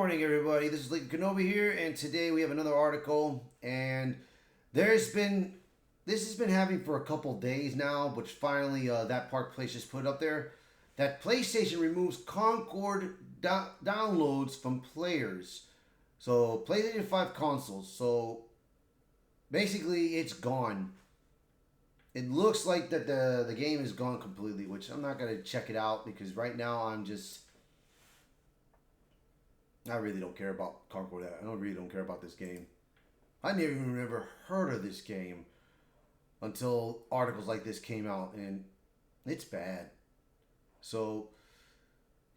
morning, everybody. This is Lincoln Kenobi here, and today we have another article. And there's been this has been happening for a couple days now, which finally that Park Place just put up there that PlayStation removes Concord downloads from players. So PlayStation 5 consoles. So basically, it's gone. It looks like that the game is gone completely, which I'm not gonna check it out because right now I really don't care about Concord. I really don't care about this game. I never even ever heard of this game until articles like this came out, and it's bad. So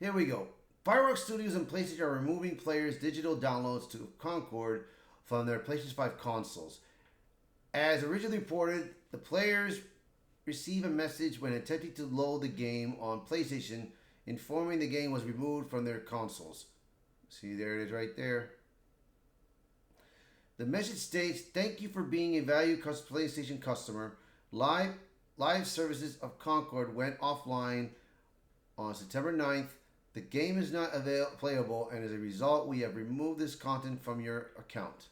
here we go. Fireworks Studios and PlayStation are removing players' digital downloads to Concord from their PlayStation 5 consoles. As originally reported, the players receive a message when attempting to load the game on PlayStation informing the game was removed from their consoles. See, there it is right there. The message states, "Thank you for being a valued PlayStation customer. Live services of Concord went offline on September 9th. The game is not playable, and as a result, we have removed this content from your account."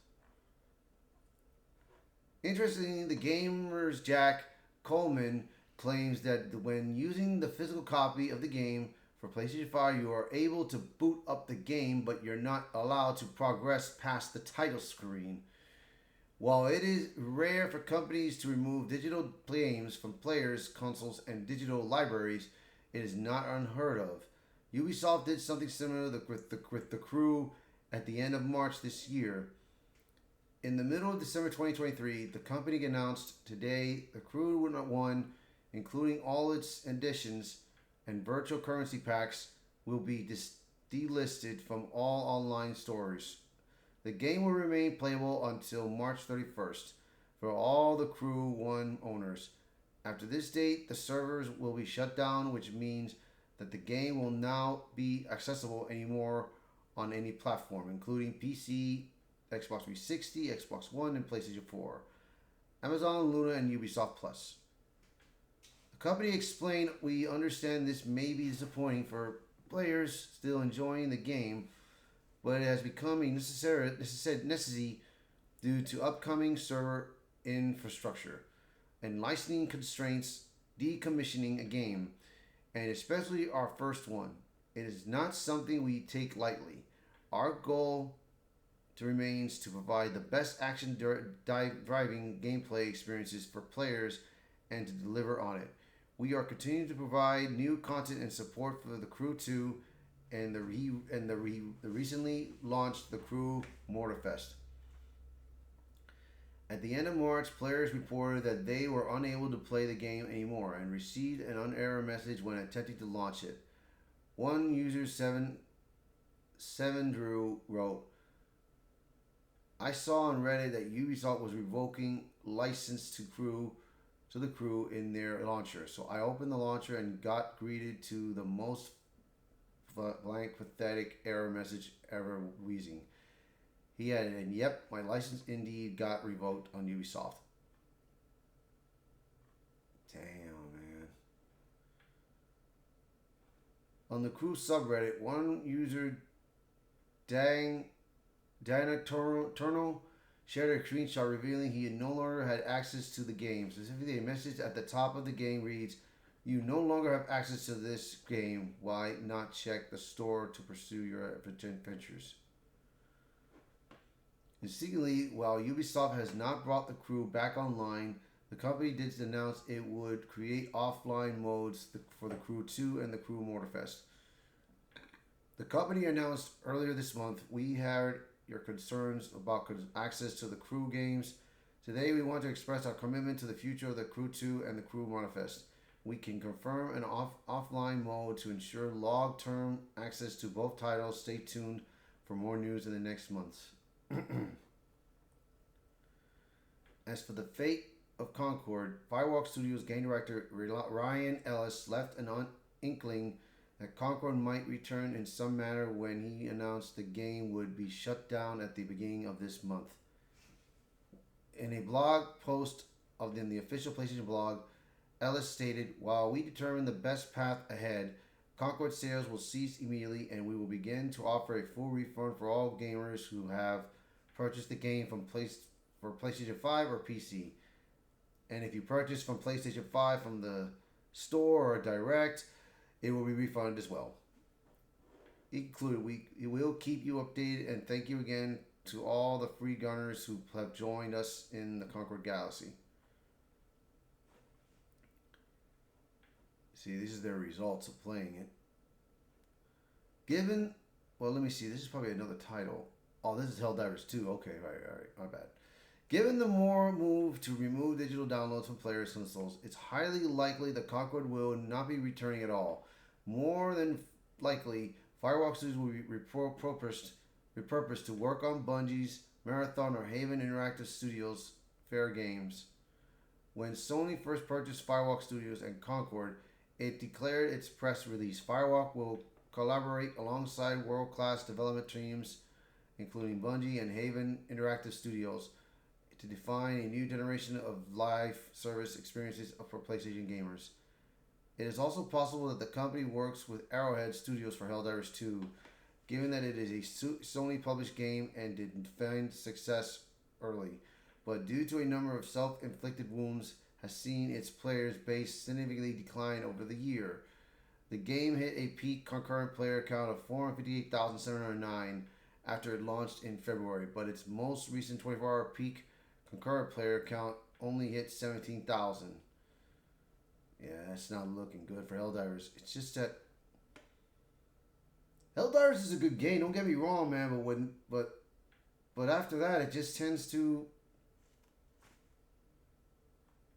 Interestingly, the gamer's Jack Coleman claims that when using the physical copy of the game for PlayStation 5, you are able to boot up the game, but you're not allowed to progress past the title screen. While it is rare for companies to remove digital games from players' consoles and digital libraries, it is not unheard of. Ubisoft did something similar with the Crew at the end of March this year. In the middle of December 2023, the company announced today the Crew 1, including all its editions and virtual currency packs, will be delisted from all online stores. The game will remain playable until March 31st for all the Crew 1 owners. After this date, the servers will be shut down, which means that the game will now be accessible anymore on any platform, including PC, Xbox 360, Xbox One, and PlayStation 4, Amazon, Luna, and Ubisoft Plus. The company explained, "We understand this may be disappointing for players still enjoying the game, but it has become a necessity due to upcoming server infrastructure and licensing constraints decommissioning a game, and especially our first one. It is not something we take lightly. Our goal remains to provide the best action driving gameplay experiences for players and to deliver on it. We are continuing to provide new content and support for the Crew 2 and the recently launched the Crew Mortarfest." At the end of March, players reported that they were unable to play the game anymore and received an error message when attempting to launch it. One user, 7 Drew, wrote, "I saw on Reddit that Ubisoft was revoking license to the Crew in their launcher. So I opened the launcher and got greeted to the most blank, pathetic error message ever, wheezing." He added, "And yep, my license indeed got revoked on Ubisoft." Damn, man. On the Crew subreddit, one user, Dana Turno, shared a screenshot revealing he no longer had access to the game. Specifically, a message at the top of the game reads, "You no longer have access to this game. Why not check the store to pursue your adventures?" Intriguingly, while Ubisoft has not brought the Crew back online, the company did announce it would create offline modes for the Crew 2 and the Crew Mortarfest. The company announced earlier this month, "We heard your concerns about access to the Crew games. Today we want to express our commitment to the future of the Crew 2 and the Crew Manifest. We can confirm an offline mode to ensure long-term access to both titles. Stay tuned for more news in the next months." As for the fate of Concord, Firewalk Studios game director Ryan Ellis left an inkling that Concord might return in some manner when he announced the game would be shut down at the beginning of this month. In a blog post in the official PlayStation blog, Ellis stated, "While we determine the best path ahead, Concord sales will cease immediately, and we will begin to offer a full refund for all gamers who have purchased the game for PlayStation 5 or PC. And if you purchase from PlayStation 5 from the store or direct, it will be refunded as well. We will keep you updated, and thank you again to all the free gunners who have joined us in the Concord Galaxy. See, these are their results of playing it. Let me see. This is probably another title. Oh, this is Helldivers 2. Okay, all right, my bad. Given the more move to remove digital downloads from players' consoles, it's highly likely that Concord will not be returning at all. More than likely, Firewalk Studios will be repurposed to work on Bungie's Marathon or Haven Interactive Studios' Fair Games. When Sony first purchased Firewalk Studios and Concord, it declared its press release. Firewalk will collaborate alongside world-class development teams, including Bungie and Haven Interactive Studios, to define a new generation of live service experiences for PlayStation gamers. It is also possible that the company works with Arrowhead Studios for Helldivers 2, given that it is a Sony-published game and did find success early, but due to a number of self-inflicted wounds, has seen its players base significantly decline over the year. The game hit a peak concurrent player count of 458,709 after it launched in February, but its most recent 24-hour peak concurrent player count only hit 17,000. Yeah, that's not looking good for Helldivers. It's just that Helldivers is a good game. Don't get me wrong, man. But after that, it just tends to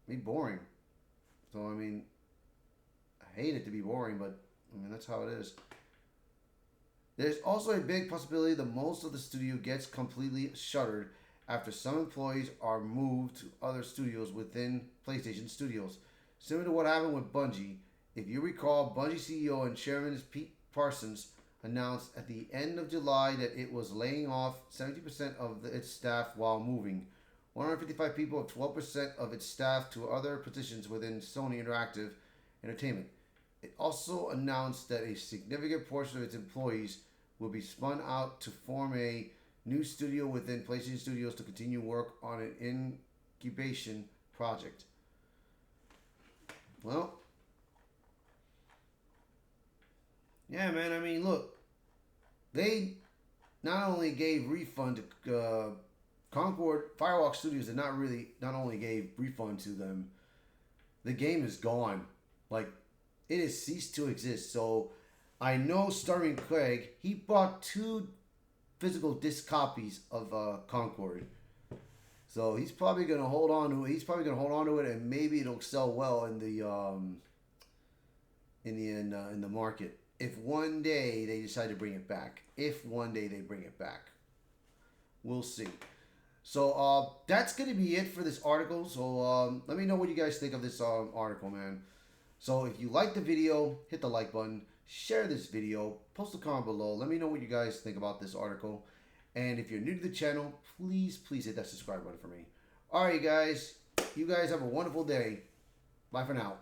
be boring. So I mean, I hate it to be boring, but I mean that's how it is. There's also a big possibility that most of the studio gets completely shuttered after some employees are moved to other studios within PlayStation Studios. Similar to what happened with Bungie. If you recall, Bungie CEO and chairman Pete Parsons announced at the end of July that it was laying off 70% of its staff while moving 155 people, 12% of its staff, to other positions within Sony Interactive Entertainment. It also announced that a significant portion of its employees will be spun out to form a new studio within PlayStation Studios to continue work on an incubation project. Well, yeah, man. I mean, look, they not only gave refund to Concord, Firewalk Studios, and not only gave refund to them, the game is gone. Like, it has ceased to exist. So, I know Starving Craig, he bought 2 physical disc copies of Concord. So he's probably gonna hold on to it. And maybe it'll sell well in the market if one day they decide to bring it back. We'll see. So that's gonna be it for this article. So let me know what you guys think of this article, man. So if you like the video, hit the like button, share this video, post a comment below. Let me know what you guys think about this article. And if you're new to the channel, please hit that subscribe button for me. Alright, guys. You guys have a wonderful day. Bye for now.